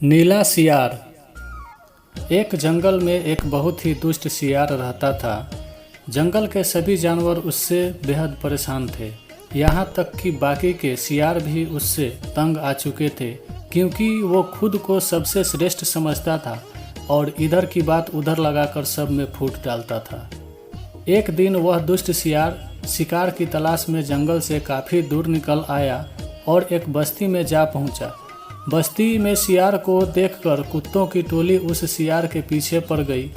नीला सियार। एक जंगल में एक बहुत ही दुष्ट सियार रहता था। जंगल के सभी जानवर उससे बेहद परेशान थे। यहाँ तक कि बाकी के सियार भी उससे तंग आ चुके थे, क्योंकि वो खुद को सबसे श्रेष्ठ समझता था और इधर की बात उधर लगाकर सब में फूट डालता था। एक दिन वह दुष्ट सियार शिकार की तलाश में जंगल से काफ़ी दूर निकल आया और एक बस्ती में जा पहुंचा। बस्ती में सियार को देखकर कुत्तों की टोली उस सियार के पीछे पड़ गई।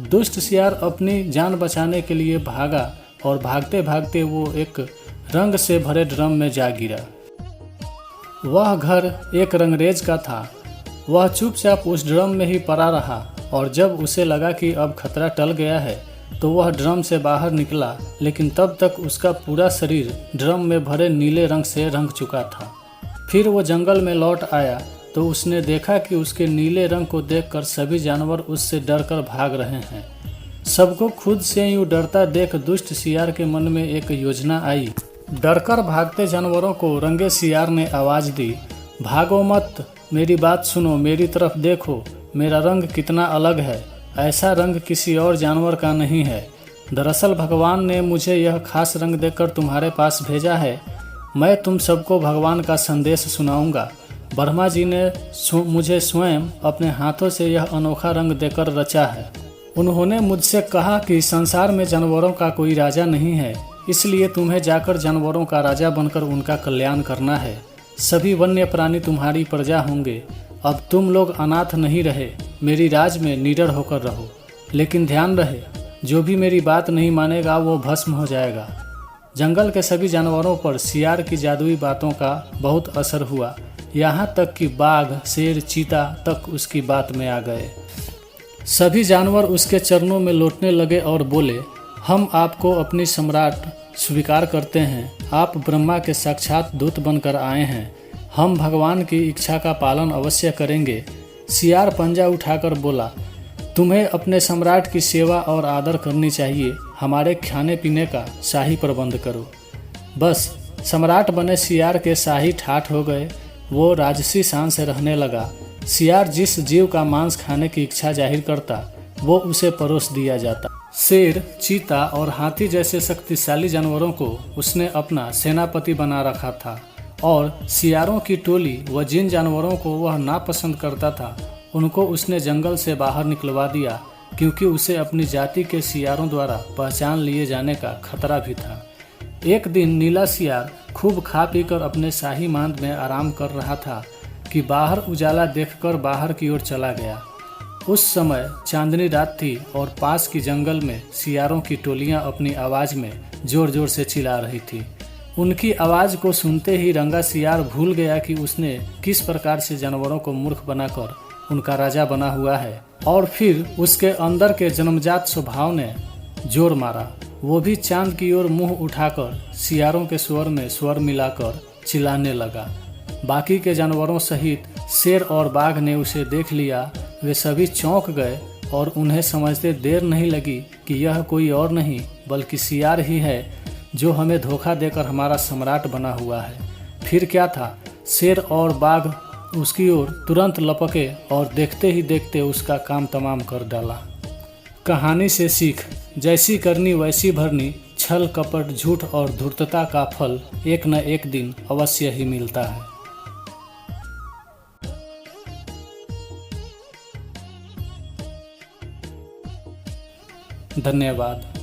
दुष्ट सियार अपनी जान बचाने के लिए भागा और भागते भागते वो एक रंग से भरे ड्रम में जा गिरा। वह घर एक रंगरेज का था। वह चुपचाप उस ड्रम में ही पड़ा रहा और जब उसे लगा कि अब खतरा टल गया है तो वह ड्रम से बाहर निकला, लेकिन तब तक उसका पूरा शरीर ड्रम में भरे नीले रंग से रंग चुका था। फिर वो जंगल में लौट आया तो उसने देखा कि उसके नीले रंग को देखकर सभी जानवर उससे डरकर भाग रहे हैं। सबको खुद से यूँ डरता देख दुष्ट सियार के मन में एक योजना आई। डरकर भागते जानवरों को रंगे सियार ने आवाज़ दी, भागो मत, मेरी बात सुनो, मेरी तरफ देखो, मेरा रंग कितना अलग है। ऐसा रंग किसी और जानवर का नहीं है। दरअसल भगवान ने मुझे यह खास रंग देकर तुम्हारे पास भेजा है। मैं तुम सबको भगवान का संदेश सुनाऊंगा। ब्रह्मा जी ने मुझे स्वयं अपने हाथों से यह अनोखा रंग देकर रचा है। उन्होंने मुझसे कहा कि संसार में जानवरों का कोई राजा नहीं है, इसलिए तुम्हें जाकर जानवरों का राजा बनकर उनका कल्याण करना है। सभी वन्य प्राणी तुम्हारी प्रजा होंगे। अब तुम लोग अनाथ नहीं रहे, मेरी राज में निडर होकर रहो। लेकिन ध्यान रहे, जो भी मेरी बात नहीं मानेगा वो भस्म हो जाएगा। जंगल के सभी जानवरों पर सियार की जादुई बातों का बहुत असर हुआ। यहाँ तक कि बाघ, शेर, चीता तक उसकी बात में आ गए। सभी जानवर उसके चरणों में लौटने लगे और बोले, हम आपको अपनी सम्राट स्वीकार करते हैं। आप ब्रह्मा के साक्षात दूत बनकर आए हैं। हम भगवान की इच्छा का पालन अवश्य करेंगे। सियार पंजा उठाकर बोला, तुम्हें अपने सम्राट की सेवा और आदर करनी चाहिए। हमारे खाने पीने का शाही प्रबंध करो। बस सम्राट बने सियार के शाही ठाठ हो गए। वो राजसी शान से रहने लगा। सियार जिस जीव का मांस खाने की इच्छा जाहिर करता वो उसे परोस दिया जाता। शेर, चीता और हाथी जैसे शक्तिशाली जानवरों को उसने अपना सेनापति बना रखा था और सियारों की टोली व जिन जानवरों को वह नापसंद करता था उनको उसने जंगल से बाहर निकलवा दिया, क्योंकि उसे अपनी जाति के सियारों द्वारा पहचान लिए जाने का खतरा भी था। एक दिन नीला सियार खूब खा पीकर अपने शाही मांद में आराम कर रहा था कि बाहर उजाला देखकर बाहर की ओर चला गया। उस समय चांदनी रात थी और पास की जंगल में सियारों की टोलियां अपनी आवाज़ में जोर जोर से चिल्ला रही थी। उनकी आवाज़ को सुनते ही रंगा सियार भूल गया कि उसने किस प्रकार से जानवरों को मूर्ख बनाकर उनका राजा बना हुआ है, और फिर उसके अंदर के जन्मजात स्वभाव ने जोर मारा। वो भी चांद की ओर मुंह उठाकर सियारों के स्वर में स्वर मिलाकर चिल्लाने लगा। बाकी के जानवरों सहित शेर और बाघ ने उसे देख लिया। वे सभी चौंक गए और उन्हें समझते देर नहीं लगी कि यह कोई और नहीं बल्कि सियार ही है जो हमें धोखा देकर हमारा सम्राट बना हुआ है। फिर क्या था, शेर और बाघ उसकी ओर तुरंत लपके और देखते ही देखते उसका काम तमाम कर डाला। कहानी से सीख, जैसी करनी वैसी भरनी। छल, कपट, झूठ और धूर्तता का फल एक न एक दिन अवश्य ही मिलता है। धन्यवाद।